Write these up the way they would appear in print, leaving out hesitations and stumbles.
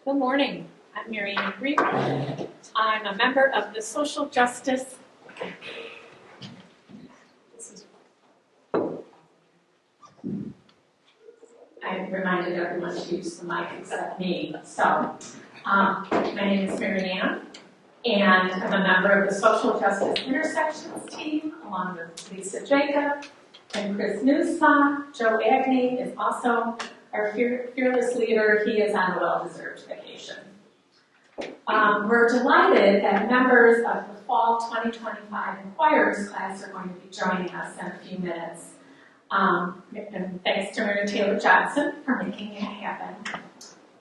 Good morning. I'm Mary Ann Grief. I'm a member of the Social Justice. I reminded everyone to use the mic except me. So, my name is Mary Ann, and I'm a member of the Social Justice Intersections team, along with Lisa Jacob and Chris Newsma. Joe Agney is also our fearless leader. He is on a well-deserved vacation. We're delighted that members of the Fall 2025 Inquirers class are going to be joining us in a few minutes. And thanks to Mary Taylor Johnson for making it happen.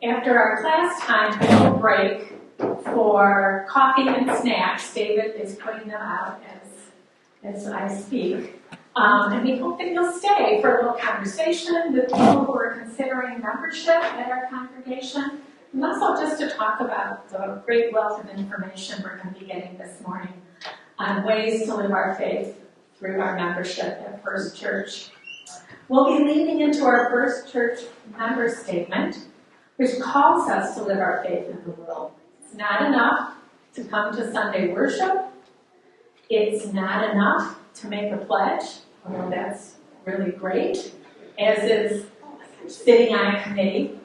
After our class time, we will break for coffee and snacks. David is putting them out as I speak. And we hope that you'll stay for a little conversation with people who are considering membership at our congregation, and also just to talk about the great wealth of information we're going to be getting this morning on ways to live our faith through our membership at First Church. We'll be leaning into our First Church member statement, which calls us to live our faith in the world. It's not enough to come to Sunday worship. It's not enough to make a pledge, although that's really great, as is sitting on a committee.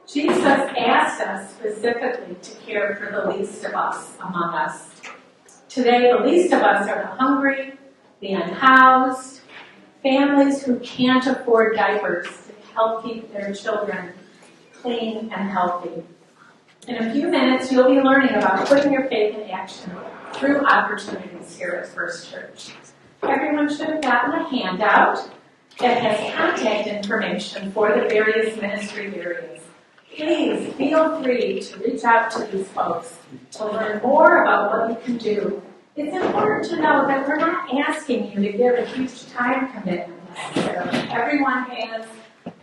Jesus asked us specifically to care for the least of us among us. Today, the least of us are the hungry, the unhoused, families who can't afford diapers to help keep their children clean and healthy. In a few minutes, you'll be learning about putting your faith in action through opportunities here at First Church. Everyone should have gotten a handout that has contact information for the various ministry areas. Please feel free to reach out to these folks to learn more about what you can do. It's important to know that we're not asking you to give a huge time commitment necessarily. Everyone has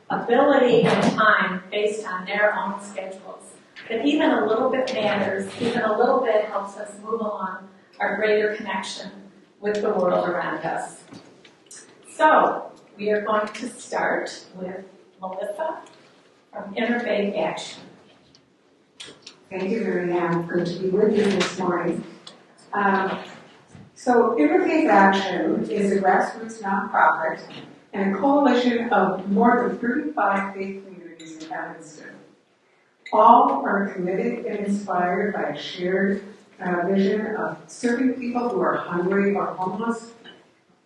ability and time based on their own schedules. But even a little bit matters, even a little bit helps us move along our greater connection with the world around us. So, we are going to start with Melissa from Interfaith Action. Thank you, Mary Ann. Good to be with you this morning. So, Interfaith Action is a grassroots nonprofit and a coalition of more than 35 faith communities in Evanston. All are committed and inspired by a shared vision of serving people who are hungry or homeless,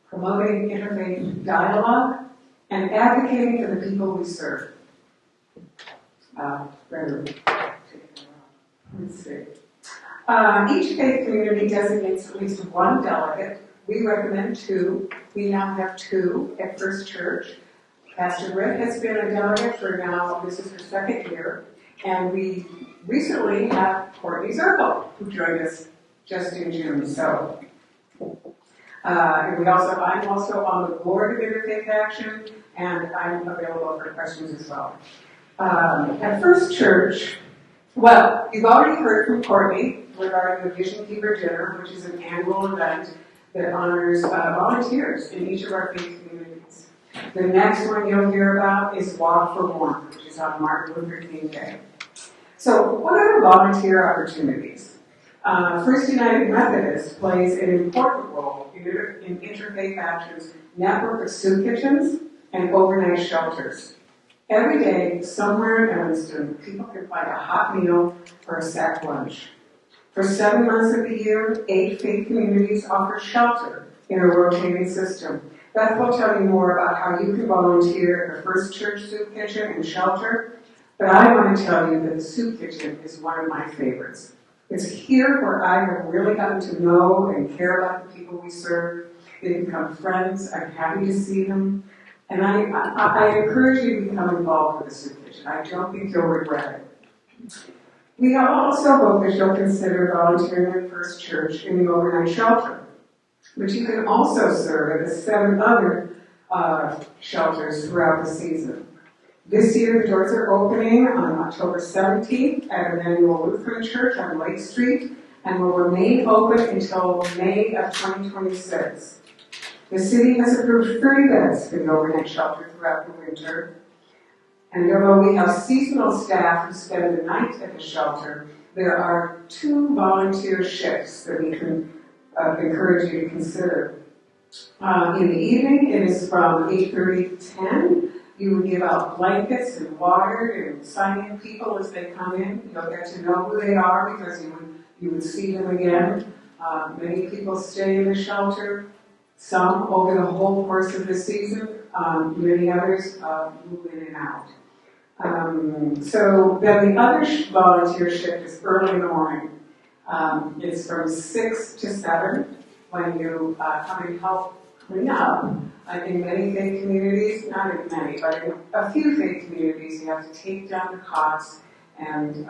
promoting interfaith dialogue, and advocating for the people we serve. Let's see. Each faith community designates at least one delegate. We recommend two. We now have two at First Church. Pastor Rick has been a delegate for now, this is her second year. And we recently have Courtney Zirkle, who joined us just in June. So, and I'm also on the board of Interfaith Action, and I'm available for questions as well. At First Church, well, you've already heard from Courtney regarding the Vision Keeper Dinner, which is an annual event that honors volunteers in each of our faith communities. The next one you'll hear about is Walk for Warmth, which is on Martin Luther King Day. So, what are the volunteer opportunities? First United Methodist plays an important role in Interfaith Action's network of soup kitchens and overnight shelters. Every day, somewhere in Evanston, people can find a hot meal or a sack lunch. For 7 months of the year, 8 faith communities offer shelter in a rotating system. Beth will tell you more about how you can volunteer at the First Church Soup Kitchen and Shelter, but I want to tell you that the Soup Kitchen is one of my favorites. It's here where I have really gotten to know and care about the people we serve. They become friends. I'm happy to see them. And I encourage you to become involved with the Soup Kitchen. I don't think you'll regret it. We also hope that you'll consider volunteering at First Church in the overnight shelter, but you can also serve at the 7 other shelters throughout the season. This year, the doors are opening on October 17th at Emmanuel Lutheran Church on Lake Street and will remain open until May of 2026. The city has approved 30 beds for the overnight shelter throughout the winter. And although we have seasonal staff who spend the night at the shelter, there are 2 volunteer shifts that we can encourage you to consider. In the evening, it is from 8:30 to 10. You would give out blankets and water and sign in people as they come in. You'll get to know who they are because you would see them again. Many people stay in the shelter, some over the whole course of the season, many others move in and out. So then the other volunteer shift is early in the morning. It's from 6 to 7 when you come and help clean up. In many faith communities, not in many, but in a few faith communities, you have to take down the cots and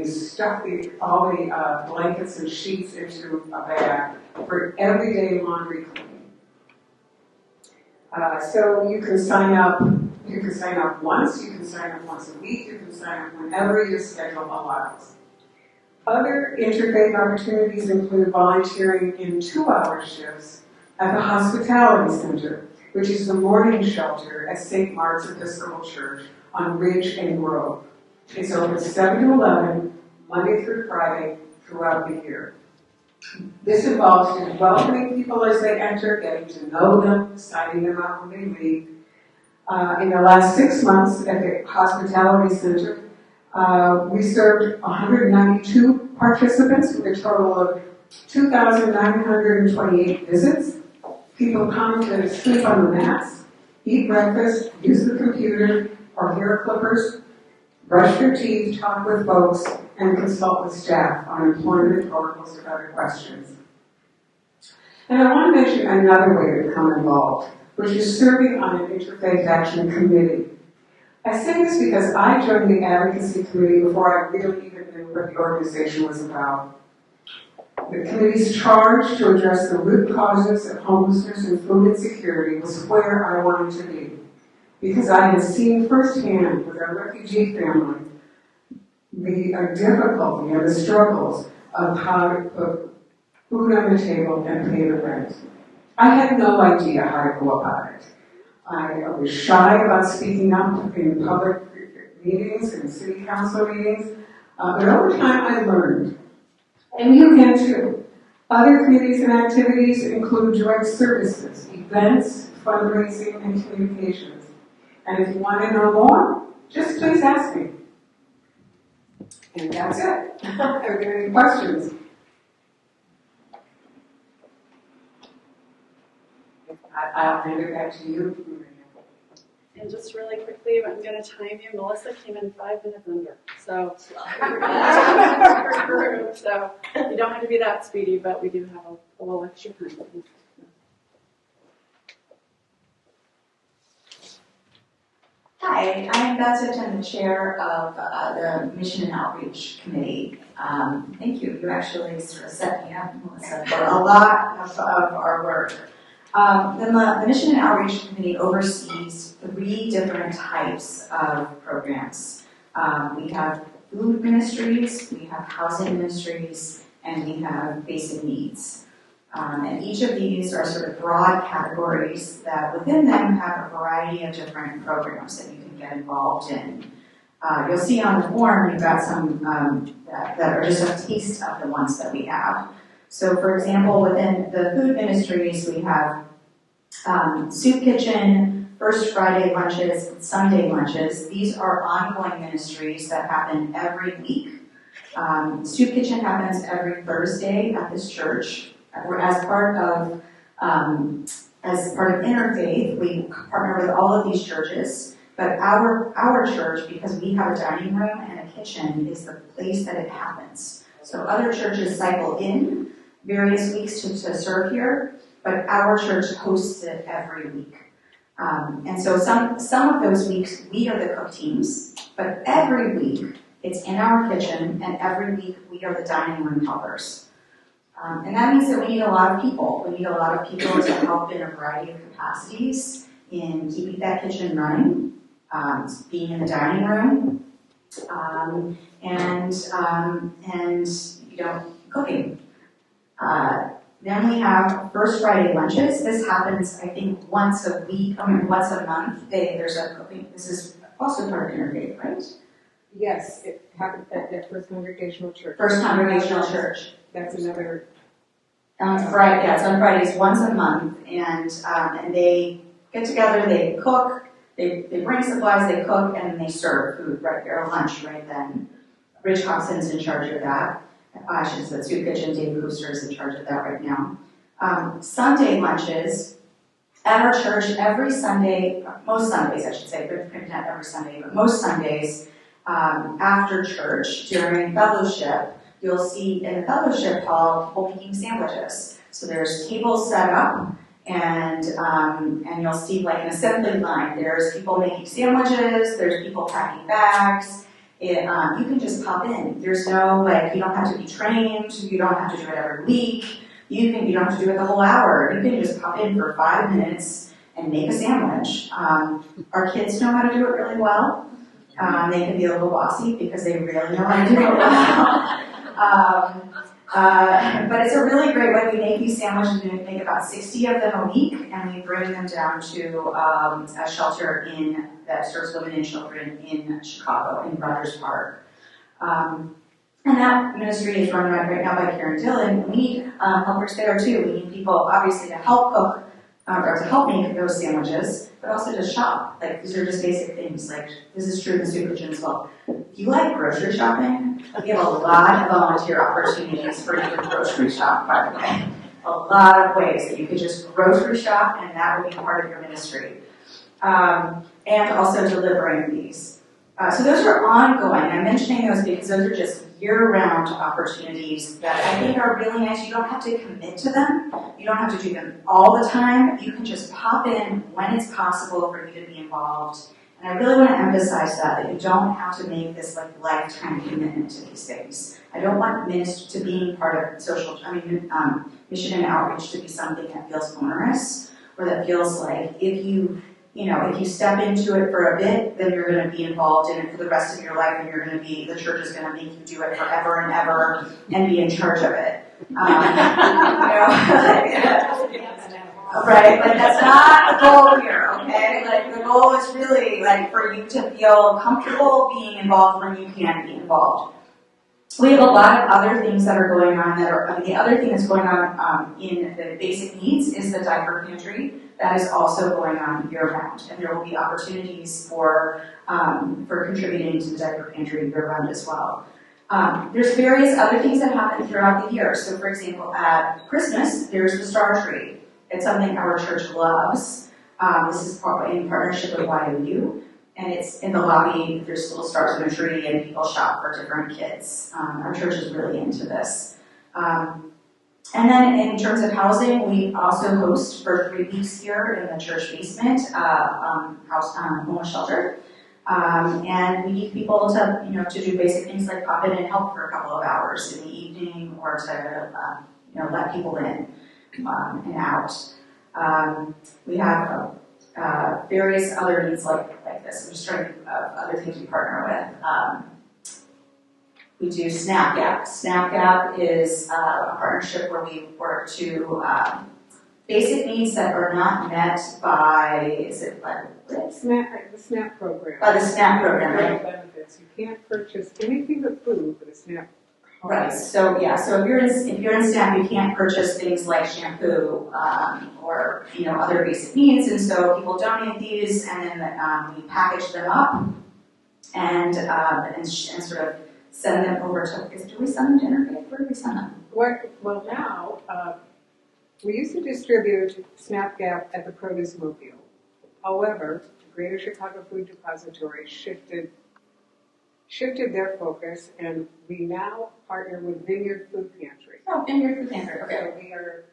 stuff all the blankets and sheets into a bag for everyday laundry cleaning. So you can sign up. You can sign up once. You can sign up once a week. You can sign up whenever your schedule allows. Other interfaith opportunities include volunteering in 2-hour shifts at the Hospitality Center, which is the morning shelter at St. Mark's Episcopal Church on Ridge and Grove. It's open 7 to 11, Monday through Friday, throughout the year. This involves welcoming people as they enter, getting to know them, signing them out when they leave. In the last 6 months at the Hospitality Center, we served 192 participants with a total of 2,928 visits. People come to sleep on the mats, eat breakfast, use the computer or hair clippers, brush their teeth, talk with folks, and consult with staff on employment or other questions. And I want to mention another way to become involved, which is serving on an interfaith action committee. I say this because I joined the advocacy committee before I really even knew what the organization was about. The committee's charge to address the root causes of homelessness and food insecurity was where I wanted to be, because I had seen firsthand with our refugee family the difficulty and the struggles of how to put food on the table and pay the rent. I had no idea how to go about it. I was shy about speaking up in public meetings and city council meetings, but over time I learned. And you can too. Other committees and activities include joint services, events, fundraising, and communications. And if you want to know more, just please ask me. And that's it. Are there any questions? I'll hand it back to you. And just really quickly, I'm going to time you. Melissa came in 5 minutes under. So, so you don't have to be that speedy, but we do have a little extra time. Hi, I'm Beth Sutton, the chair of the Mission and Outreach Committee. Thank you. You actually sort of set me up, Melissa, for a lot of our work. The Mission and Outreach Committee oversees 3 different types of programs. We have food ministries, we have housing ministries, and we have basic needs. And each of these are sort of broad categories that within them have a variety of different programs that you can get involved in. You'll see on the form we've got some that are just a taste of the ones that we have. So for example, within the food ministries, we have soup kitchen, First Friday lunches, and Sunday lunches. These are ongoing ministries that happen every week. Soup kitchen happens every Thursday at this church. As part of Interfaith, we partner with all of these churches. But our church, because we have a dining room and a kitchen, is the place that it happens. So other churches cycle in various weeks to serve here, but our church hosts it every week. And so some of those weeks we are the cook teams, but every week it's in our kitchen, and every week we are the dining room helpers. And that means that we need a lot of people. We need a lot of people to help in a variety of capacities in keeping that kitchen running, being in the dining room, and cooking. Then we have First Friday lunches. This happens, I think, once a month. There's a cooking. This is also part of Interfaith, right? Yes, it happened at First Congregational Church. First Congregational Church. That's another. On Friday, yeah, it's on Fridays once a month, and they get together, they cook, they bring supplies, they cook, and they serve food right there, lunch right then. Rich Hobson's in charge of that. She's the soup kitchen. Dave Brewster is in charge of that right now. Sunday lunches at our church every Sunday, most Sundays I should say, but maybe not every Sunday, but most Sundays after church during fellowship, you'll see in the fellowship hall people making sandwiches. So there's tables set up, and you'll see like an assembly line. There's people making sandwiches. There's people packing bags. You can just pop in. There's no, like, you don't have to be trained. You don't have to do it every week. You don't have to do it the whole hour. You can just pop in for 5 minutes and make a sandwich. Our kids know how to do it really well. They can be a little bossy because they really know how to do it well. But it's a really great way. We make these sandwiches, we make about 60 of them a week, and we bring them down to a shelter that serves women and children in Chicago, in Rogers Park. And that ministry is run right now by Karen Dillon. We need helpers there too. We need people, obviously, to help cook, or to help make those sandwiches, but also to shop. Like, these are just basic things. Like, this is true in the soup kitchen as well. If you like grocery shopping, we have a lot of volunteer opportunities for you to grocery shop, by the way. A lot of ways that you could just grocery shop, and that would be part of your ministry. And also delivering these. So those are ongoing. I'm mentioning those because those are just year-round opportunities that I think are really nice. You don't have to commit to them. You don't have to do them all the time. You can just pop in when it's possible for you to be involved. And I really want to emphasize that you don't have to make this like lifetime commitment to these things. I don't want ministry to being part of mission and outreach to be something that feels onerous, or that feels like if you step into it for a bit, then you're going to be involved in it for the rest of your life, and the church is going to make you do it forever and ever and be in charge of it. Right? Like, that's not the goal here, okay? Like, the goal is really, like, for you to feel comfortable being involved when you can be involved. We have a lot of other things that are going on the other thing that's going on in the basic needs is the diaper pantry. That is also going on year-round, and there will be opportunities for contributing to the diaper pantry year-round as well. There's various other things that happen throughout the year. So, for example, at Christmas, there's the Star Tree. It's something our church loves. This is in partnership with YOU, and it's in the lobby. There's little stars in a tree, and people shop for different kids. Our church is really into this. And then in terms of housing, we also host for 3 weeks here in the church basement, homeless shelter. And we need people to do basic things like pop in and help for a couple of hours in the evening, or to let people in and out. We have various other needs like this. I'm just trying to think of other things we partner with. We do SnapGap. SnapGap is a partnership where we work to basic needs that are not met by, The SNAP program. By the SNAP program, right? Benefits. You can't purchase anything but food with a SNAP card. Right. So yeah. So if you're in SNAP, you can't purchase things like shampoo or other basic needs, and so people donate these, and then we package them up and sort of send them over to. Do we send them to Interfaith? Where do we send them? Well, now we used to distribute SnapGap at the Produce Mobile. However, the Greater Chicago Food Depository shifted their focus, and we now partner with Vineyard Food Pantry. Oh, Vineyard Food Pantry. Okay. So we are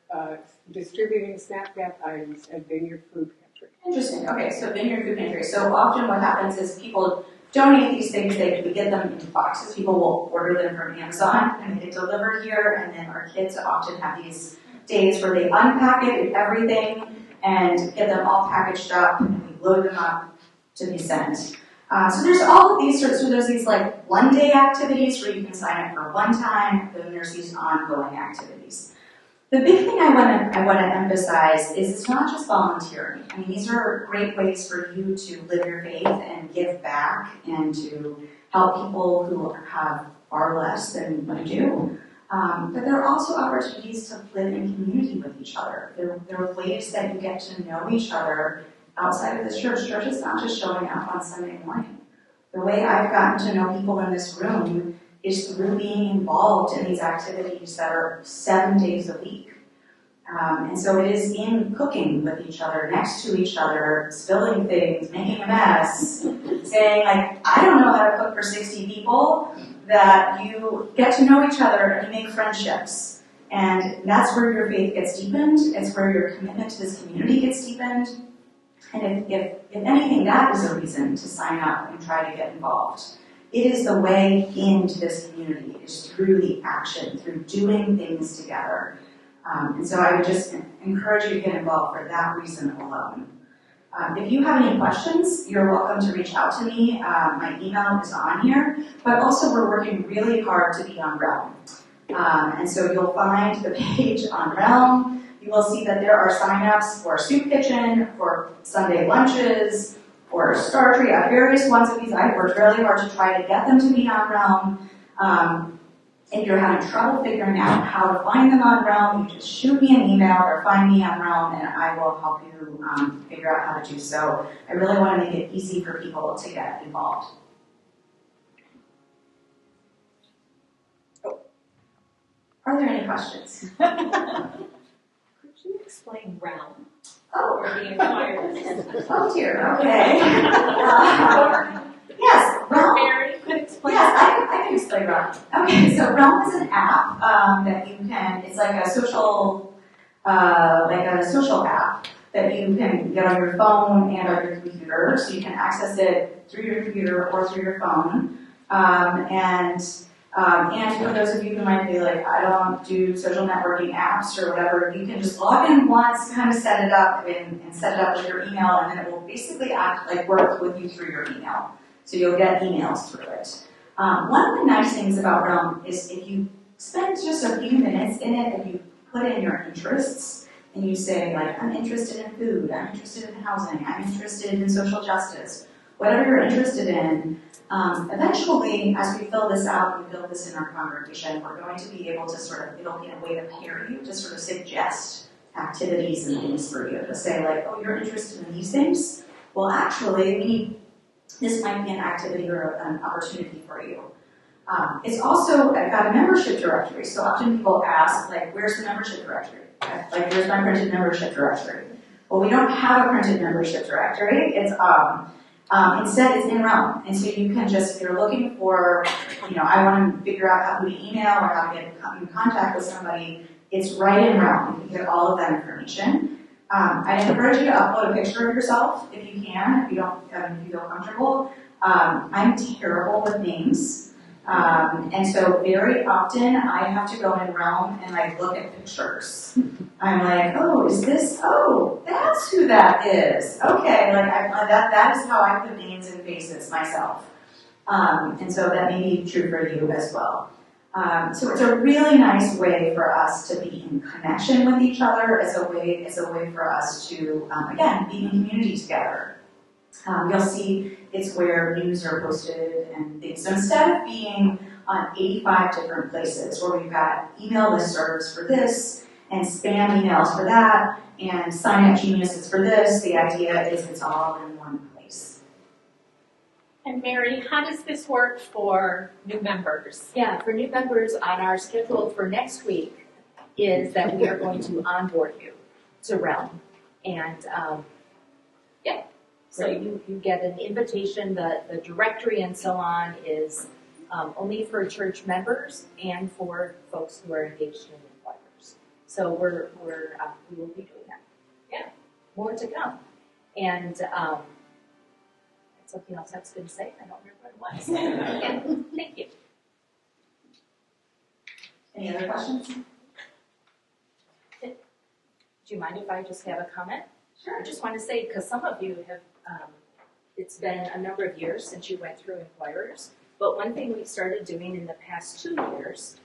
distributing SnapGap items at Vineyard Food Pantry. Interesting. Okay, so Vineyard Food Pantry. So often what happens is people donate these things, we get them in boxes. People will order them from Amazon and they get delivered here, and then our kids often have these days where they unpack it with everything and get them all packaged up, and we load them up to be sent. So there's all of these there's these like one-day activities where you can sign up for one time, then there's these ongoing activities. The big thing I want to emphasize is it's not just volunteering. I mean, these are great ways for you to live your faith and give back and to help people who have far less than you do. But there are also opportunities to live in community with each other. There are ways that you get to know each other outside of the church. Church is not just showing up on Sunday morning. The way I've gotten to know people in this room is through being involved in these activities that are 7 days a week. And so it is in cooking with each other, next to each other, spilling things, making a mess, saying like, I don't know how to cook for 60 people, that you get to know each other and you make friendships. And that's where your faith gets deepened. It's where your commitment to this community gets deepened. And if anything, that is a reason to sign up and try to get involved. It is the way into this community, is through the action, through doing things together. And so I would just encourage you to get involved for that reason alone. If you have any questions, you're welcome to reach out to me. My email is on here, but also we're working really hard to be on Realm. And so you'll find the page on Realm. You will see that there are sign-ups for Soup Kitchen, for Sunday lunches, for Star Tree, various ones of these. I've worked really hard to try to get them to be on Realm. If you're having trouble figuring out how to find them on Realm, you just shoot me an email or find me on Realm and I will help you figure out how to do so. I really want to make it easy for people to get involved. Are there any questions? Could you explain realm? Oh, Or the inquiries? oh dear, okay. Yes, Realm. Mary could explain. Yes, I can explain Realm. Okay, so Realm is an app that you can, it's like a social app that you can get on your phone and on your computer. So you can access it through your computer or through your phone. And for those of you who might be like, I don't do social networking apps or whatever, you can just log in once, kind of set it up and set it up with your email, and then it will basically act like work with you through your email. So you'll get emails through it. One of the nice things about Realm is if you spend just a few minutes in it and you put in your interests, and you say, like, I'm interested in food, I'm interested in housing, I'm interested in social justice, whatever you're interested in, eventually, as we fill this out, we build this in our congregation, we're going to be able to it'll be a way to pair you, to sort of suggest activities and things for you, to say like, oh, you're interested in these things? Well, actually, this might be an activity or an opportunity for you. It's also got a membership directory, so often people ask, like, where's the membership directory? Like, where's my printed membership directory? Well, we don't have a printed membership directory. It's instead it's in Realm, and so you can just, if you're looking for, I want to figure out how to email or how to get in contact with somebody, it's right in Realm. You can get all of that information. I encourage you to upload a picture of yourself if you can, if you feel comfortable. I'm terrible with names. And so very often I have to go in Realm and like look at pictures. I'm like, oh, that's who that is. Okay, like that is how I put names and faces myself. And so that may be true for you as well. So it's a really nice way for us to be in connection with each other. It's a way for us to, again, be in community together. You'll see it's where news are posted and things. So instead of being on 85 different places where we've got email listservs for this and spam emails for that and sign-up geniuses for this, the idea is it's all in one place. And Mary, how does this work for new members? Yeah, for new members on our schedule for next week is that we are going to onboard you to Realm. And so you get an invitation, the directory and so on is only for church members and for folks who are engaged in inquirers. So we will be doing that. Yeah, more to come. And something else I was going to say, I don't remember what it was. Yeah, thank you. Any other questions? Do you mind if I just have a comment? Sure. I just want to say, because some of you have, it's been a number of years since you went through inquirers, but one thing we started doing in the past 2 years,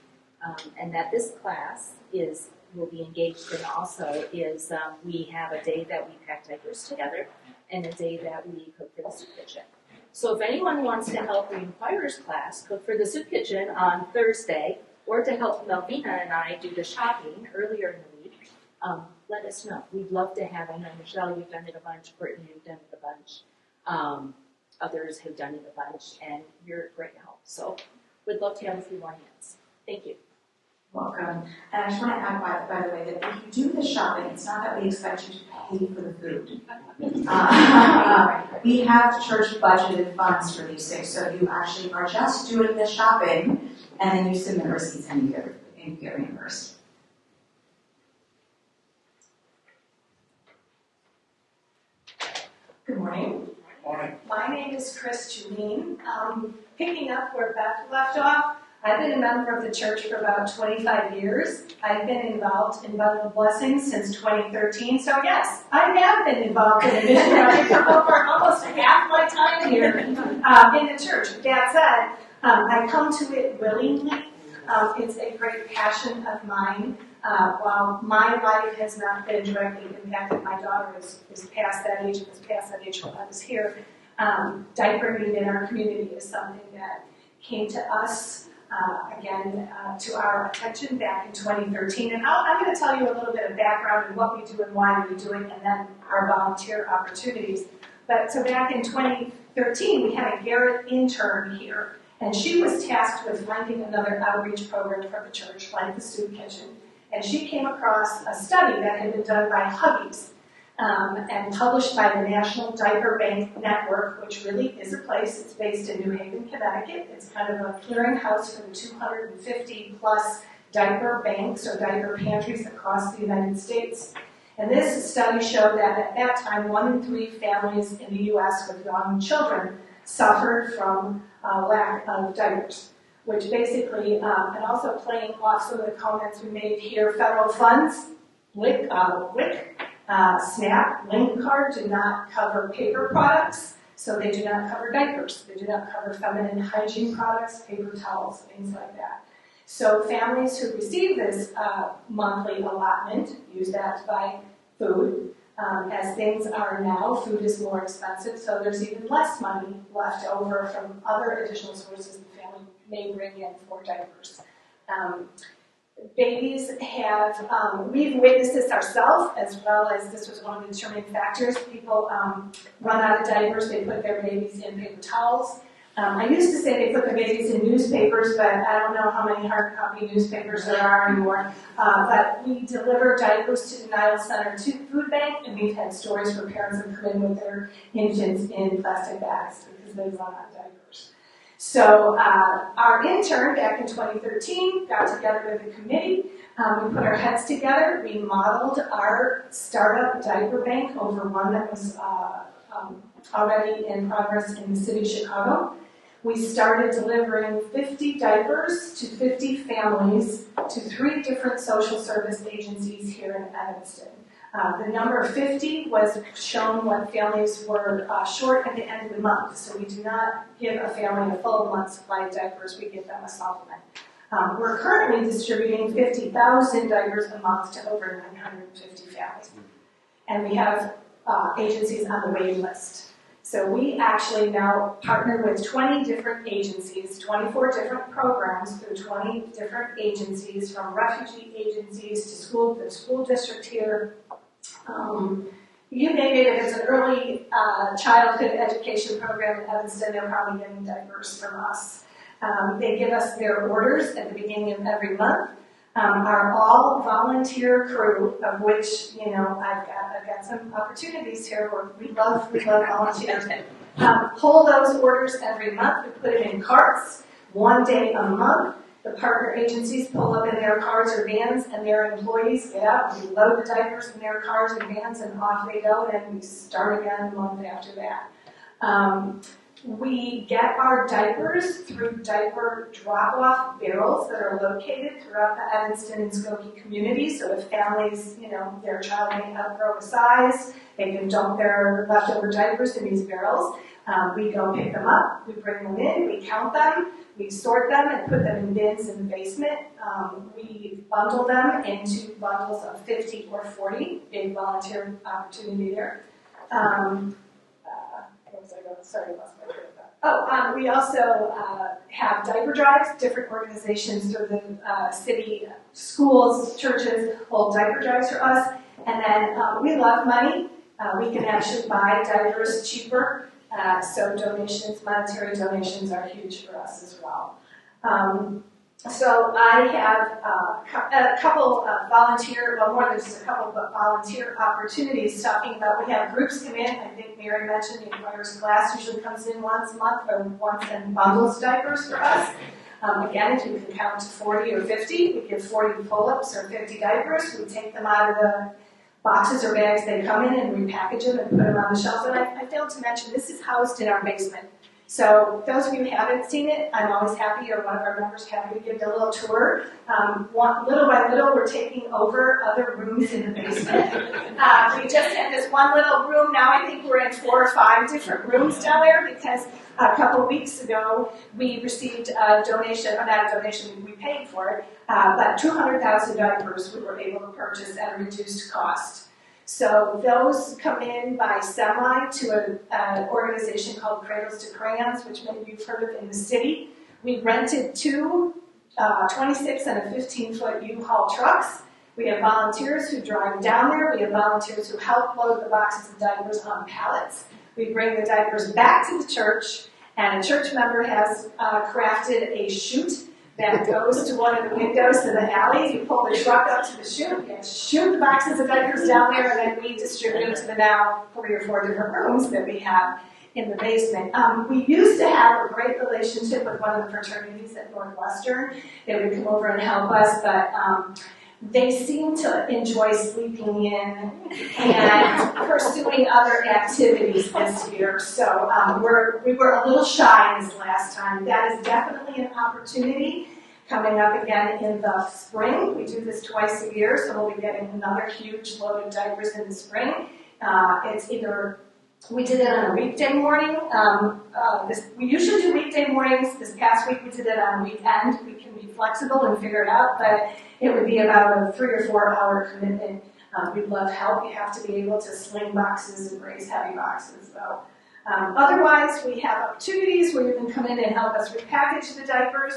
and that this class is will be engaged in also is we have a day that we pack diapers together and a day that we cook for the soup kitchen. So if anyone wants to help the Inquirers class cook for the soup kitchen on Thursday, or to help Melvina and I do the shopping earlier in the week, let us know. We'd love to have, I know Michelle, you've done it a bunch, Courtney, you've done it a bunch, others have done it a bunch, and you're a great help. So we'd love to have a few more hands. Thank you. Welcome. And I just want to add, by the way, that if you do the shopping, it's not that we expect you to pay for the food. We have church budgeted funds for these things, so you actually are just doing the shopping, and then you submit receipts and you get reimbursed. Good morning. Morning. My name is Chris Julene. Picking up where Beth left off, I've been a member of the church for about 25 years. I've been involved in Bundle of Blessings since 2013. So yes, I have been involved in a missionary for over almost half my time here in the church. With that said, I come to it willingly. It's a great passion of mine. While my life has not been directly impacted, my daughter is past that age and was past that age when I was here. Diaper need in our community is something that came to us to our attention back in 2013. And I'm going to tell you a little bit of background and what we do and why we do it, and then our volunteer opportunities. But so back in 2013, we had a Garrett intern here, and she was tasked with finding another outreach program for the church, like the soup kitchen. And she came across a study that had been done by Huggies and published by the National Diaper Bank Network, which really is a place. It's based in New Haven, Connecticut. It's kind of a clearinghouse for the 250 plus diaper banks or diaper pantries across the United States. And this study showed that at that time, 1 in 3 families in the U.S. with young children suffered from lack of diapers, which basically, and also playing off some of the comments we made here, federal funds, WIC, SNAP, Link Card do not cover paper products, so they do not cover diapers. They do not cover feminine hygiene products, paper towels, things like that. So families who receive this monthly allotment use that to buy food. As things are now, food is more expensive, so there's even less money left over from other additional sources the family may bring in for diapers. Babies have, we've witnessed this ourselves, as well as this was one of the determining factors. People run out of diapers, they put their babies in paper towels. I used to say they put their babies in newspapers, but I don't know how many hard copy newspapers there are anymore. But we deliver diapers to the Nile Center Food Bank, and we've had stories where parents have come in with their infants in plastic bags because they run out of diapers. So our intern back in 2013 got together with a committee. We put our heads together. We modeled our startup diaper bank over one that was already in progress in the city of Chicago. We started delivering 50 diapers to 50 families to 3 different social service agencies here in Evanston. The number 50 was shown what families were short at the end of the month. So we do not give a family a full month's supply of diapers, we give them a supplement. We're currently distributing 50,000 diapers a month to over 950 families. And we have agencies on the waiting list. So we actually now partner with 20 different agencies, 24 different programs through 20 different agencies, from refugee agencies to the school district here. You name it, if it's an early childhood education program in Evanston, they're probably getting diapers from us. They give us their orders at the beginning of every month. Our all volunteer crew, of which, I've got some opportunities here where we love volunteers. Pull those orders every month. We put them in carts, 1 day a month. The partner agencies pull up in their cars or vans, and their employees get out and we load the diapers in their cars and vans, and off they go, and we start again the month after that. We get our diapers through diaper drop-off barrels that are located throughout the Evanston and Skokie community. So if families, their child may outgrow a size, they can dump their leftover diapers in these barrels. We go pick them up, we bring them in, we count them, we sort them and put them in bins in the basement. We bundle them into bundles of 50 or 40, big volunteer opportunity there. Where was I going? Sorry, I lost my train of thought. We also have diaper drives. Different organizations through the city, schools, churches hold diaper drives for us. And then we love money. We can actually buy diapers cheaper. So donations, monetary donations are huge for us as well. So I have a couple more than just a couple, but volunteer opportunities talking about, we have groups come in. I think Mary mentioned the Inquirers class usually comes in once a month or once and bundles diapers for us. Again, if you can count to 40 or 50, we give 40 pull-ups or 50 diapers. We take them out of the boxes or bags they come in and repackage them and put them on the shelves. And I failed to mention, this is housed in our basement. So those of you who haven't seen it, I'm always happy, or one of our members happy to give you a little tour. Little by little, we're taking over other rooms in the basement. We just had this one little room. Now I think we're in 4 or 5 different rooms down there because a couple weeks ago we received a donation, or not a donation, we paid for it, but 200,000 diapers we were able to purchase at a reduced cost. So those come in by semi to an organization called Cradles to Crayons, which maybe you've heard of in the city. We rented 2 26 and a 15-foot U-Haul trucks. We have volunteers who drive down there. We have volunteers who help load the boxes of diapers on pallets. We bring the diapers back to the church, and a church member has crafted a chute that goes to one of the windows in the alley. You pull the truck up to the chute, you shoot the boxes of diapers down there, and then we distribute them to the now 3 or 4 different rooms that we have in the basement. We used to have a great relationship with one of the fraternities at Northwestern. They would come over and help us, but they seem to enjoy sleeping in and pursuing other activities this year. So we were a little shy this last time. That is definitely an opportunity coming up again in the spring. We do this twice a year, so we'll be getting another huge load of diapers in the spring. It's either, we did it on a weekday morning. We usually do weekday mornings. This past week we did it on a weekend. We can be flexible and figure it out, but it would be about a 3 or 4 hour commitment. We'd love help. You have to be able to sling boxes and raise heavy boxes, though. Otherwise, we have opportunities where you can come in and help us repackage the diapers.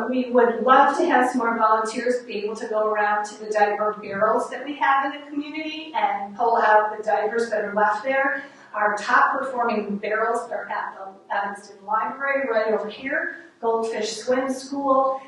We would love to have some more volunteers be able to go around to the diaper barrels that we have in the community and pull out the diapers that are left there. Our top performing barrels are at the Evanston Library right over here. Goldfish Swim School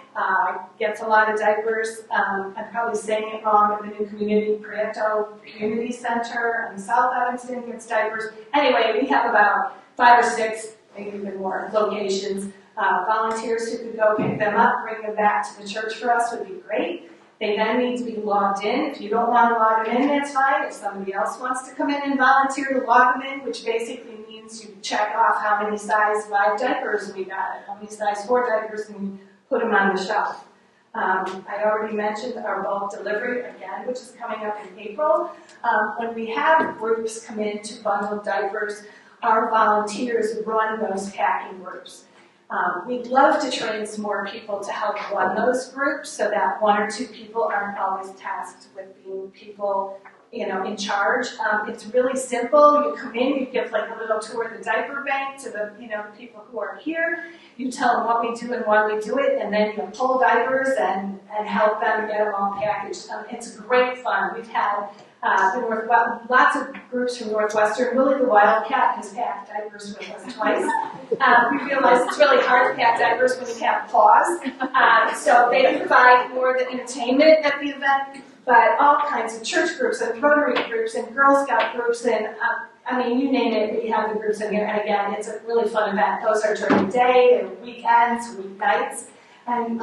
gets a lot of diapers. I'm probably saying it wrong, but the new community, Prieto Community Center in South Evanston gets diapers. Anyway, we have about 5 or 6, maybe even more, locations. Volunteers who could go pick them up, bring them back to the church for us would be great. They then need to be logged in. If you don't want to log them in, that's fine. If somebody else wants to come in and volunteer to log them in, which basically means you check off how many size 5 diapers we got, how many size 4 diapers, and you put them on the shelf. I already mentioned our bulk delivery, again, which is coming up in April. When we have groups come in to bundle diapers, our volunteers run those packing groups. We'd love to train some more people to help run those groups so that 1 or 2 people aren't always tasked with being people, in charge. It's really simple. You come in, you give like a little tour of the diaper bank to the, the people who are here. You tell them what we do and why we do it, and then you pull diapers and help them get them all packaged. It's great fun. We've had lots of groups from Northwestern. Willie the Wildcat has packed diapers with us twice. We realize it's really hard to pack diapers when you have paws. So they provide more of the entertainment at the event, but all kinds of church groups and Rotary groups and Girl Scout groups and you name it, we have the groups in here. And again, it's a really fun event. Those are during the day and weekends, weeknights. And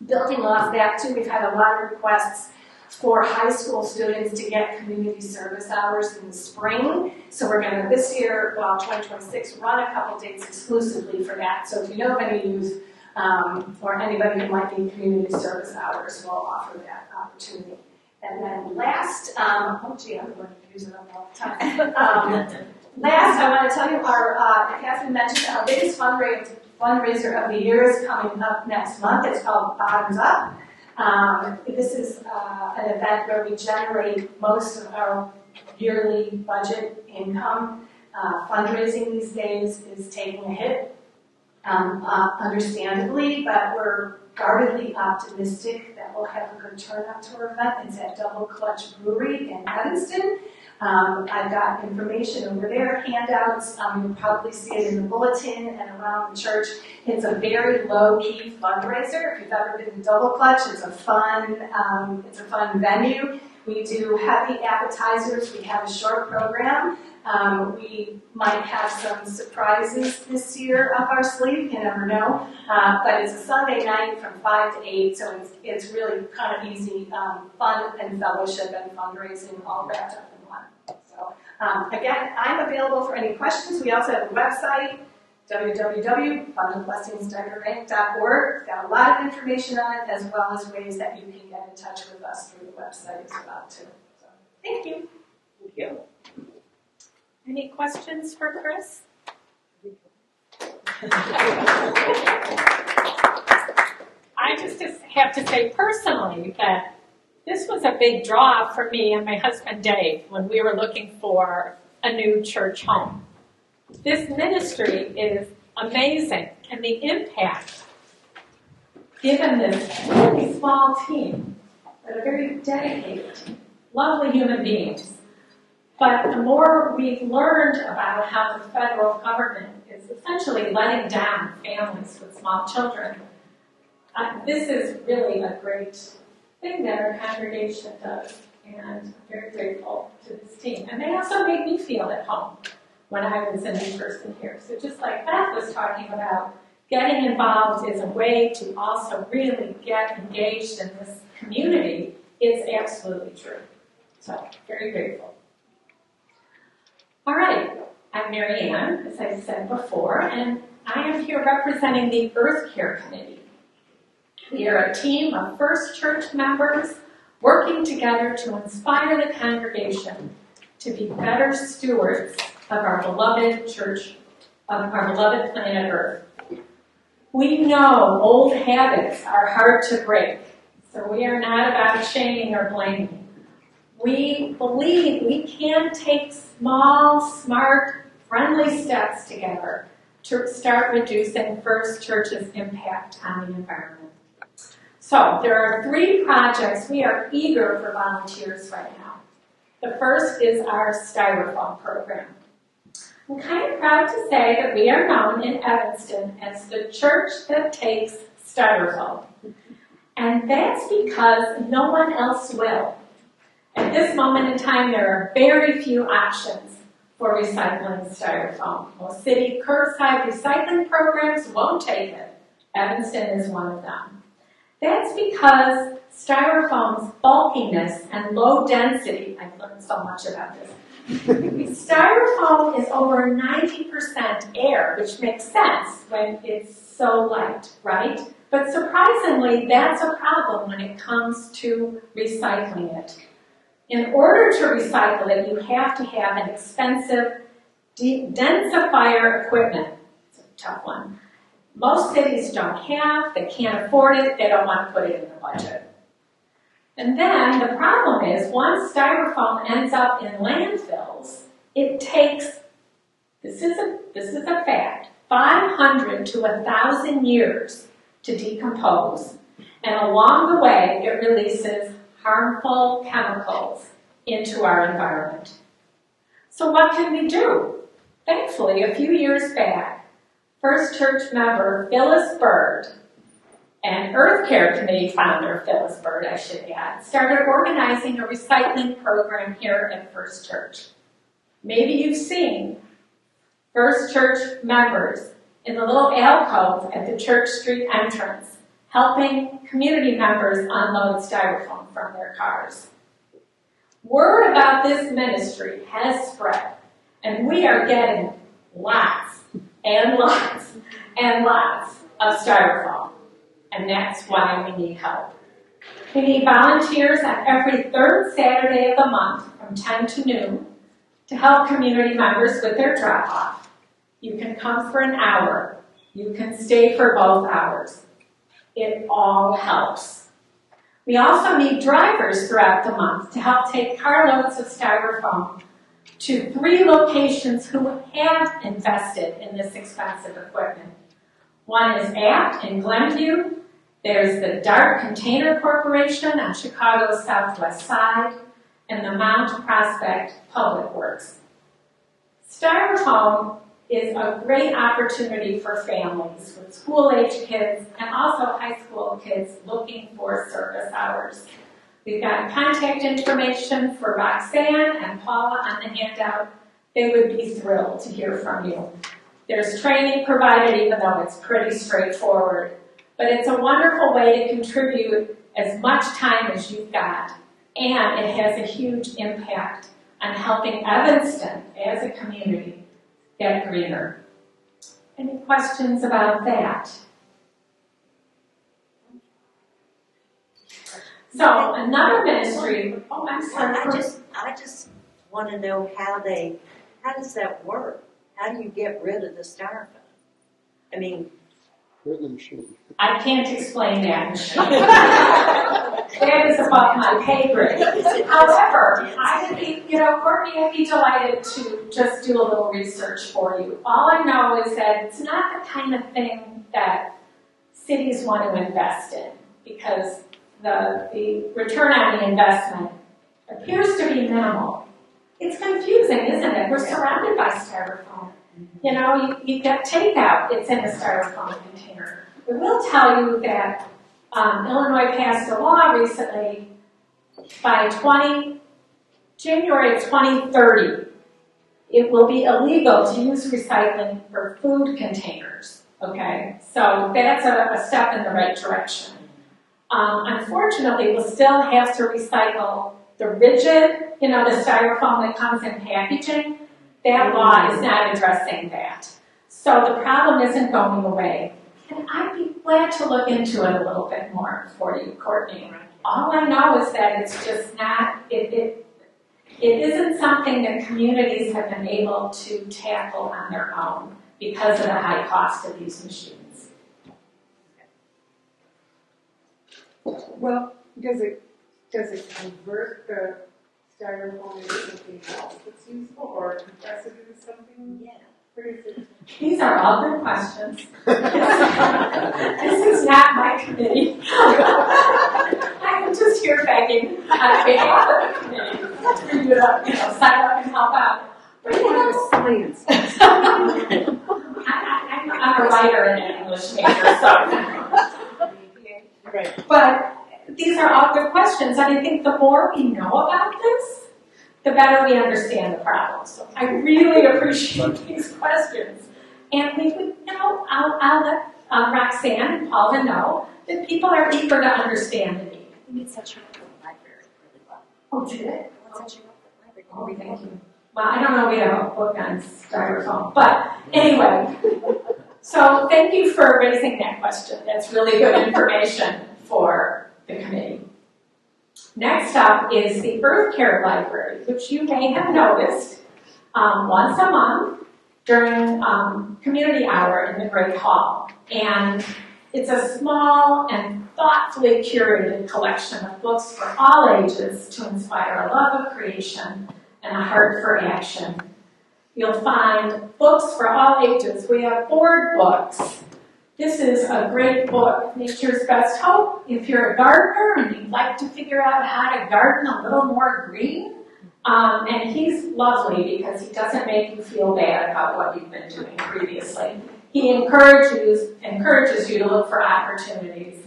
building off that too, we've had a lot of requests for high school students to get community service hours in the spring. So we're going to, this year, 2026, run a couple dates exclusively for that. So if you know of any youth or anybody who might need community service hours, we'll offer that opportunity. And then last, I'm going to use it up all the time. Last, I want to tell you, it has been mentioned, our biggest fundraiser of the year is coming up next month. It's called Bottoms Up. This is an event where we generate most of our yearly budget income. Fundraising these days is taking a hit, understandably, but we're guardedly optimistic that we'll have a good turnout to our event. It's at Double Clutch Brewery in Evanston. I've got information over there, handouts. You'll probably see it in the bulletin and around the church. It's a very low-key fundraiser. If you've ever been to Double Clutch, it's a fun venue. We do heavy appetizers. We have a short program. We might have some surprises this year up our sleeve. You never know. But it's a Sunday night from 5 to 8, so it's really kind of easy, fun and fellowship and fundraising all wrapped up in one. So again, I'm available for any questions. We also have a website, www.fundofblessingsdenverbank.org. Got a lot of information on it, as well as ways that you can get in touch with us through the website as well, too. So, thank you. Thank you. Any questions for Chris? I just have to say personally that this was a big draw for me and my husband Dave when we were looking for a new church home. This ministry is amazing, and the impact given this really small team, but a very dedicated team, lovely human beings. But the more we've learned about how the federal government is essentially letting down families with small children, this is really a great thing that our congregation does, and I'm very grateful to this team. And they also made me feel at home when I was a new person here. So just like Beth was talking about, getting involved is a way to also really get engaged in this community is absolutely true. So, very grateful. All right, I'm Mary Ann, as I said before, and I am here representing the Earth Care Committee. We are a team of First Church members working together to inspire the congregation to be better stewards of our beloved church, of our beloved planet Earth. We know old habits are hard to break, so we are not about shaming or blaming. We believe we can take small, smart, friendly steps together to start reducing First Church's impact on the environment. So there are 3 projects we are eager for volunteers right now. The first is our Styrofoam program. I'm kind of proud to say that we are known in Evanston as the church that takes Styrofoam. And that's because no one else will. At this moment in time, there are very few options for recycling Styrofoam. Most city curbside recycling programs won't take it. Evanston is one of them. That's because Styrofoam's bulkiness and low density, I've learned so much about this. Styrofoam is over 90% air, which makes sense when it's so light, right? But surprisingly, that's a problem when it comes to recycling it. In order to recycle it, you have to have an expensive densifier equipment. It's a tough one. Most cities don't have, they can't afford it, they don't want to put it in the budget. And then the problem is, once Styrofoam ends up in landfills, it takes, this is a fact, 500 to 1,000 years to decompose. And along the way, it releases harmful chemicals into our environment. So what can we do? Thankfully, a few years back, First Church member Phyllis Bird and Earth Care Committee founder Phyllis Bird, I should add, started organizing a recycling program here at First Church. Maybe you've seen First Church members in the little alcove at the Church Street entrance helping community members unload styrofoam from their cars. Word about this ministry has spread, and we are getting lots and lots and lots of styrofoam, and that's why we need help. We need volunteers on every third Saturday of the month from 10 to noon to help community members with their drop-off. You can come for an hour. You can stay for both hours. It all helps. We also need drivers throughout the month to help take carloads of styrofoam to 3 locations who have invested in this expensive equipment. One is Apt in Glenview. There's the Dart Container Corporation on Chicago's southwest side, and the Mount Prospect Public Works. Styrofoam is a great opportunity for families with school-age kids and also high school kids looking for service hours. We've got contact information for Roxanne and Paula on the handout. They would be thrilled to hear from you. There's training provided, even though it's pretty straightforward. But it's a wonderful way to contribute as much time as you've got, and it has a huge impact on helping Evanston as a community get greener. Any questions about that? So another ministry, I'm sorry. I just want to know how does that work? How do you get rid of the styrofoam? I mean, I can't explain that machine. That is above my pay grade. However, Courtney, I'd be delighted to just do a little research for you. All I know is that it's not the kind of thing that cities want to invest in, because the return on the investment appears to be minimal. It's confusing, isn't it? We're surrounded by styrofoam. You get takeout, it's in a styrofoam container. We will tell you that Illinois passed a law recently by January of 2030. It will be illegal to use recycling for food containers, okay? So that's a step in the right direction. Unfortunately, we'll still have to recycle the rigid, the styrofoam that comes in packaging. That law is not addressing that. So the problem isn't going away. And I'd be glad to look into it a little bit more for you, Courtney. All I know is that it's just not, it isn't something that communities have been able to tackle on their own because of the high cost of these machines. Well, does it convert the styrofoam into something else that's useful, or compress it into something? yeah. These are all good questions. This is not my committee. I am just here begging on behalf of the committee for you to sign up and help out. But Science. I'm a writer and an English major, so. Right. But these are all good questions, and I think the more we know about this, the better we understand the problem. So I really appreciate these questions. And we would I'll let Roxanne and Paula know that people are eager to understand the need. You set you up for the library really well. Oh, did it? Let's set you up for the Oh, library. thank you. Well, I don't know, we have a book on styrofoam. But anyway, so thank you for raising that question. That's really good information for the committee. Next up is the Earth Care Library, which you may have noticed once a month during community hour in the Great Hall. And it's a small and thoughtfully curated collection of books for all ages to inspire a love of creation and a heart for action. You'll find books for all ages. We have board books. This is a great book, Nature's Best Hope. If you're a gardener and you'd like to figure out how to garden a little more green, and he's lovely because he doesn't make you feel bad about what you've been doing previously. He encourages you to look for opportunities.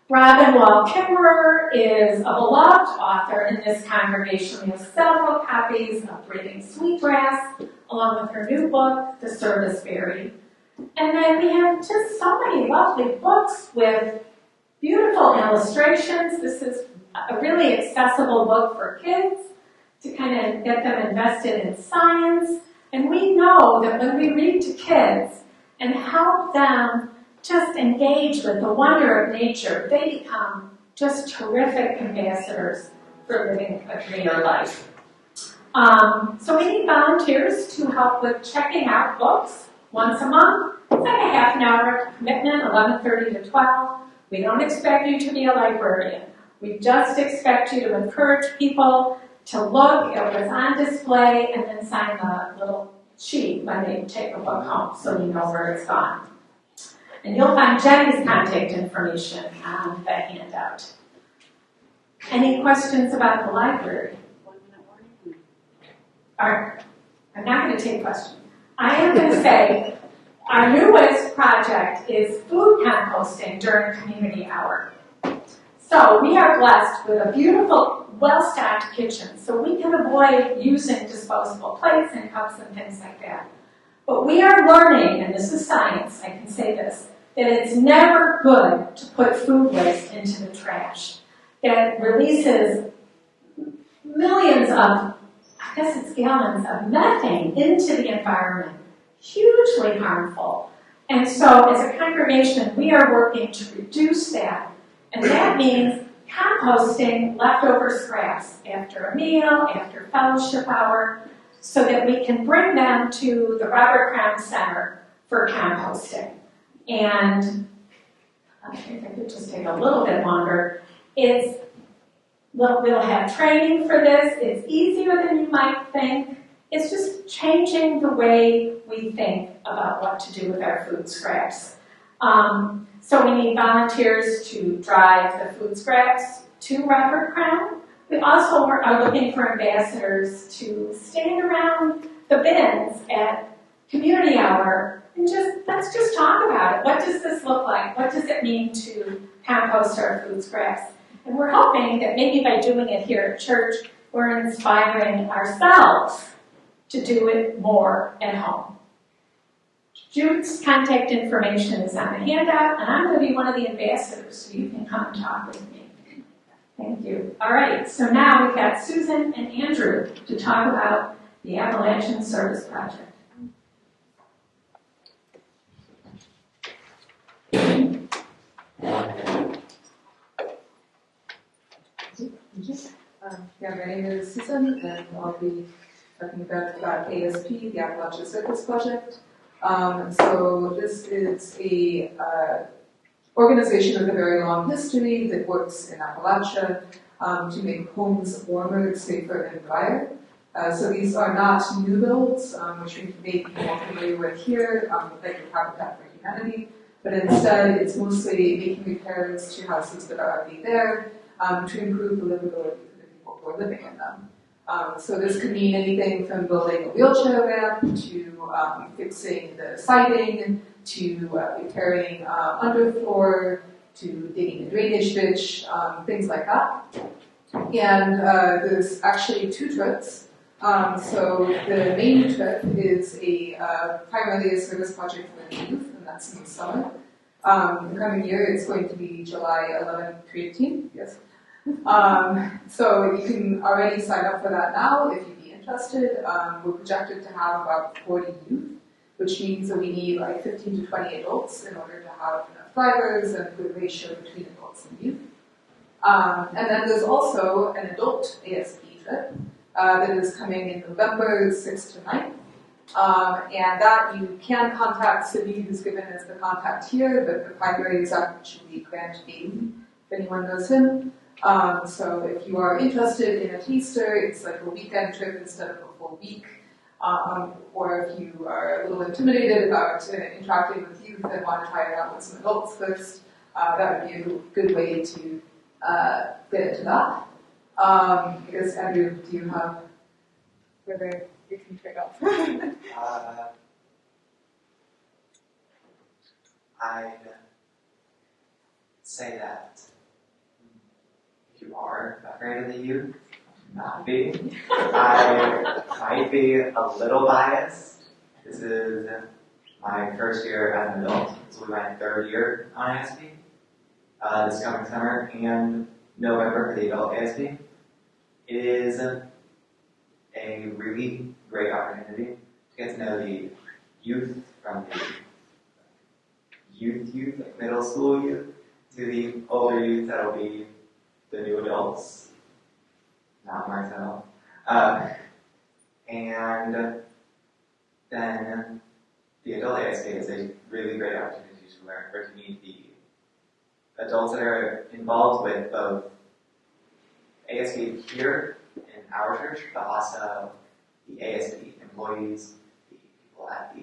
Robin Wall Kimmerer is a beloved author in this congregation. We have several copies of Breathing Sweetgrass, along with her new book, The Service Berry. And then we have just so many lovely books with beautiful illustrations. This is a really accessible book for kids to kind of get them invested in science. And we know that when we read to kids and help them just engage with the wonder of nature, they become just terrific ambassadors for living a greener life. So we need volunteers to help with checking out books once a month. It's like a half an hour commitment, 11:30 to 12. We don't expect you to be a librarian. We just expect you to encourage people to look at what's on display and then sign a little sheet when they take a book home so you know where it's gone. And you'll find Jenny's contact information on the handout. Any questions about the library? 1 minute warning. All right, I'm not going to take questions. I am going to say our newest project is food composting during community hour. So we are blessed with a beautiful, well-stocked kitchen, so we can avoid using disposable plates and cups and things like that. But we are learning, and this is science, I can say this, that it's never good to put food waste into the trash. That releases millions of, I guess it's gallons of methane into the environment, hugely harmful. And so as a congregation, we are working to reduce that. And that means composting leftover scraps after a meal, after fellowship hour, so that we can bring them to the Robert Crown Center for composting. And I think I could just take a little bit longer. We'll have training for this. It's easier than you might think. It's just changing the way we think about what to do with our food scraps. So we need volunteers to drive the food scraps to Robert Crown. We also are looking for ambassadors to stand around the bins at community hour and let's just talk about it. What does this look like? What does it mean to compost our food scraps? And we're hoping that maybe by doing it here at church, we're inspiring ourselves to do it more at home. Jude's contact information is on the handout, and I'm going to be one of the ambassadors, so you can come and talk with me. Thank you. All right, so now we've got Susan and Andrew to talk about the Appalachian Service Project. My name is Susan, and I'll be talking about ASP, the Appalachian Circus Project. So this is a organization with a very long history that works in Appalachia to make homes warmer, safer, and drier. So these are not new builds, which we may be more familiar with here, like the Habitat for Humanity, but instead it's mostly making repairs to houses that are already there to improve the livability for the people who are living in them. So this could mean anything from building a wheelchair ramp to fixing the siding, to repairing underfloor, to digging a drainage ditch, things like that. And there's actually two trips. So the main trip is primarily a service project for the youth, and that's in the summer. The coming year, it's going to be July 11th to 18th. Yes. So you can already sign up for that now if you'd be interested. We're projected to have about 40 youth, which means that we need like 15 to 20 adults in order to have enough drivers and a good ratio between adults and youth. And then there's also an adult ASP trip that is coming in November 6th to 9th. And that you can contact Cindy, who's given us the contact here, but the primary is actually Grant Bailey, if anyone knows him. So if you are interested in a taster, it's like a weekend trip instead of a full week. Or if you are a little intimidated about interacting with youth and want to try it out with some adults first, that would be a good way to get into that. I guess, Andrew, do you have whether you can pick up? I'd say that if you are afraid of the youth, not be. I might be a little biased. This is my first year as an adult, so we went third year on ISP. this coming summer and November for the adult ASP. It is a really great opportunity to get to know the youth from the youth, like middle school youth, to the older youth that'll be the new adults, not myself. And then the adult ASP is a really great opportunity to learn or to meet the adults that are involved with both ASP here in our church, but also the ASP employees, the people at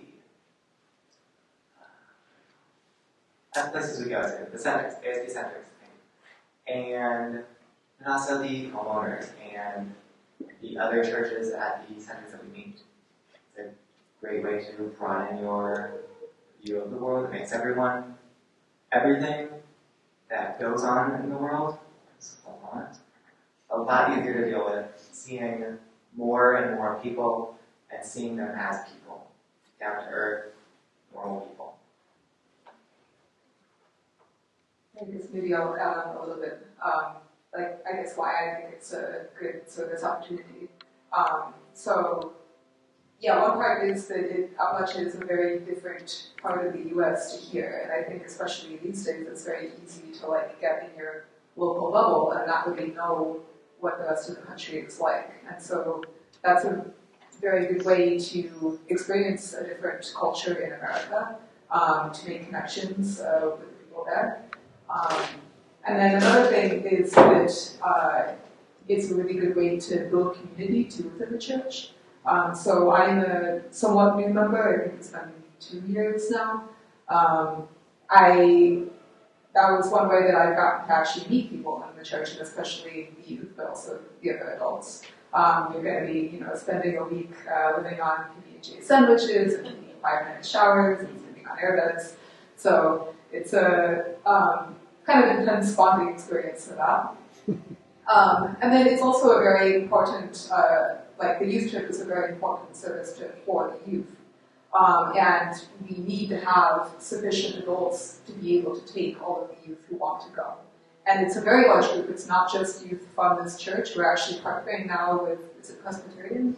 the places we go to, the centers, ASP centers, and also the homeowners and the other churches at the centers that we meet. It's a great way to broaden your view of the world. It makes everything that goes on in the world a lot easier to deal with, seeing more and more people and seeing them as people, down to earth, normal people. I guess maybe I'll add on a little bit, I guess why I think it's a good service opportunity. One part is that Appalachia is a very different part of the U.S. to here, and I think especially these days it's very easy to get in your local bubble and not really know what the rest of the country is like. And so that's a very good way to experience a different culture in America, to make connections with the people there. And then another thing is that it's a really good way to build community too within the church. So I'm a somewhat new member. I think it's been 2 years now. That was one way that I've gotten to actually meet people in the church, and especially the youth, but also the other adults. You're going to be, spending a week living on PB&J sandwiches and taking 5-minute showers and sleeping on airbeds. So it's a kind of intense bonding experience for that. And then it's also a very important, the youth trip is a very important service trip for the youth. And we need to have sufficient adults to be able to take all of the youth who want to go. And it's a very large group. It's not just youth from this church. We're actually partnering now with, is it Presbyterian?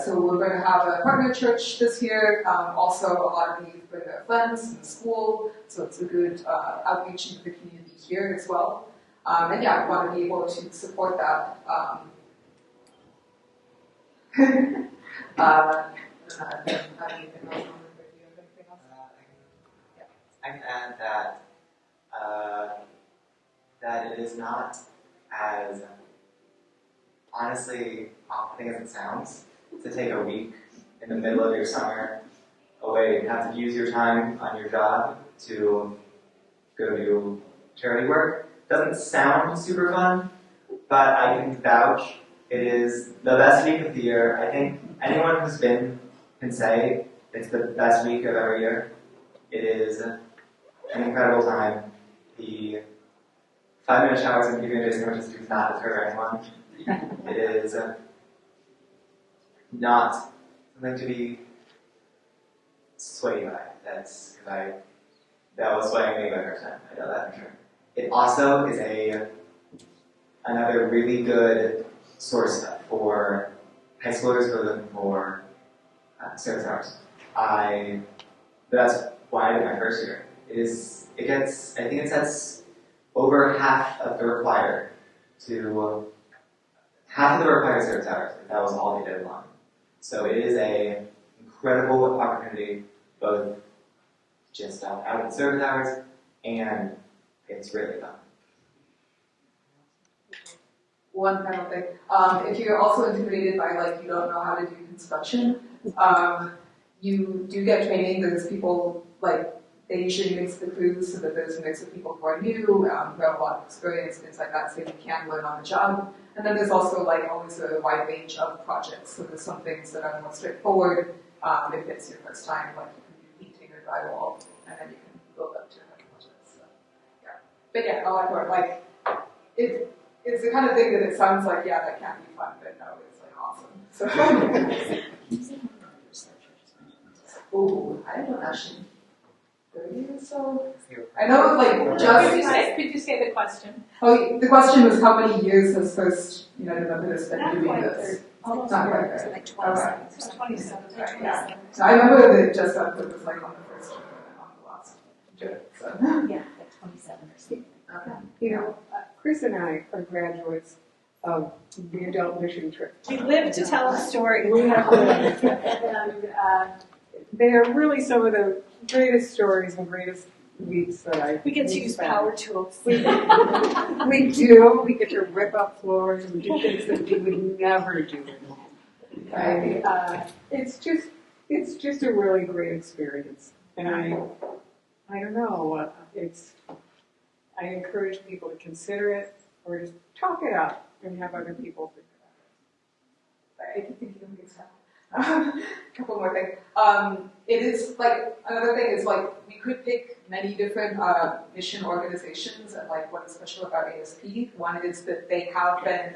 So we're going to have a partner church this year. Also, a lot of the youth bring their friends in the school. So it's a good outreach into the community here as well. We want to be able to support that. I can add that it is not as honestly off-putting as it sounds to take a week in the middle of your summer away and have to use your time on your job to go do charity work. Doesn't sound super fun, but I can vouch it is the best week of the year. I think anyone who's been can say it's the best week of every year. It is an incredible time. The 5-minute showers and PB&J sandwiches do not deter anyone. It is not something to be swayed by. That's because that was swaying me by first time. I know that for sure. It also is another really good source for high schoolers who are looking for service hours. That's why I did my first year. I think it sets over half of the required service hours. That was all they did long. So it is an incredible opportunity, both just out in service hours, and it's really fun. One final thing. If you're also intimidated by you don't know how to do construction, you do get training. There's people they usually mix the crews so that there's a mix of people who are new, who have a lot of experience, things like that, so you can learn on the job. And then there's also always a wide range of projects. So there's some things that are more straightforward. If it's your first time, you can do painting or drywall, and then you can build up to other projects. So, yeah. But I like work. It's the kind of thing that it sounds like, that can't be fun, but no, it's awesome. So, I don't actually. 30 or so. I know it's like Could you say the question? Oh, the question was how many years has First United Methodist been Not doing quite this? 30. Almost Not quite 30. 30. Like Okay. 27. 27. Yeah. So I remember that just that it was like on the first year and on the last year. So. Yeah, like 27 or something. Okay. You know, Chris and I are graduates of the adult mission trip. We live to tell a story. We have lived, and they are really some of the greatest stories and greatest weeks that I. We get to use power tools. We do. We get to rip up floors and do things that we would never do at home. It's just a really great experience, and I don't know. I encourage people to consider it or just talk it up and have other people think about it. I think you can stuff. A couple more things. It is like another thing is like we could pick many different mission organizations, and like what is special about ASP. One is that they have been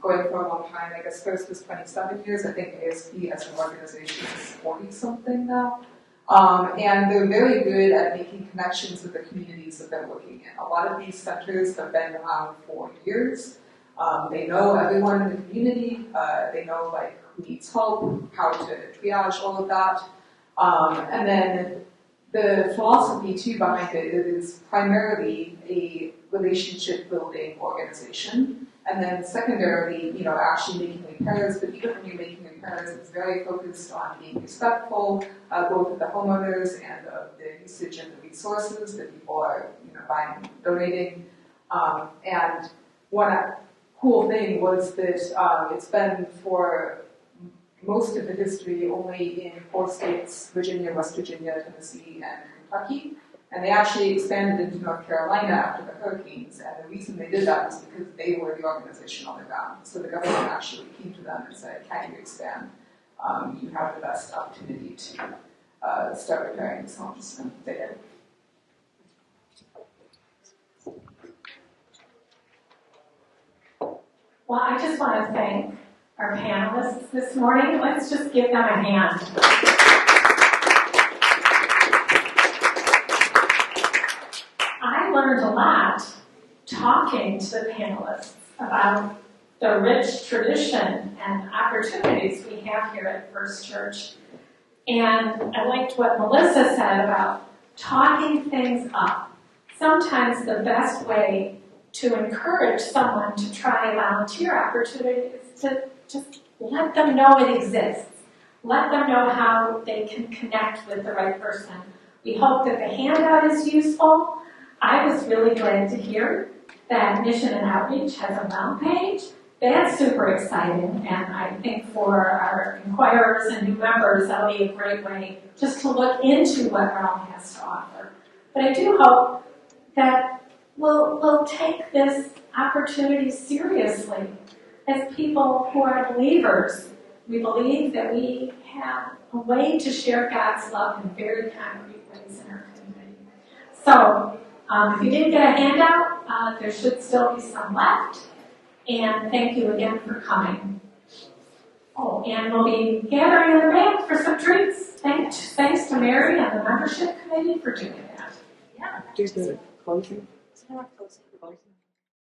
going for a long time. I guess First was 27 years. I think ASP as an organization is 40 something now. And they're very good at making connections with the communities that they're working in. A lot of these centers have been around for years. They know everyone in the community. They know like who needs help, how to triage all of that. And then the philosophy too behind it is primarily a relationship building organization. And then secondarily, actually making repairs, but even when you're making repairs, it's very focused on being respectful, both of the homeowners and of the usage and the resources that people are, buying, donating. And one cool thing was that it's been for most of the history only in 4 states, Virginia, West Virginia, Tennessee, and Kentucky. And they actually expanded into North Carolina after the hurricanes, and the reason they did that was because they were the organization on the ground. So the government actually came to them and said, can you expand? You have the best opportunity to start repairing these homes, and they did. Well, I just want to thank our panelists this morning. Let's just give them a hand. I learned a lot talking to the panelists about the rich tradition and opportunities we have here at First Church. And I liked what Melissa said about talking things up. Sometimes the best way to encourage someone to try a volunteer opportunity is to just let them know it exists. Let them know how they can connect with the right person. We hope that the handout is useful. I was really glad to hear that Mission and Outreach has a web page. That's super exciting, and I think for our inquirers and new members, that'll be a great way just to look into what Realm has to offer. But I do hope that we'll take this opportunity seriously as people who are believers. We believe that we have a way to share God's love in very concrete ways in our community. So, if you didn't get a handout, there should still be some left. And thank you again for coming. Oh, and we'll be gathering in the back for some drinks. Thanks to Mary and the membership committee for doing that. Yeah. Do the closing. So now we're closing.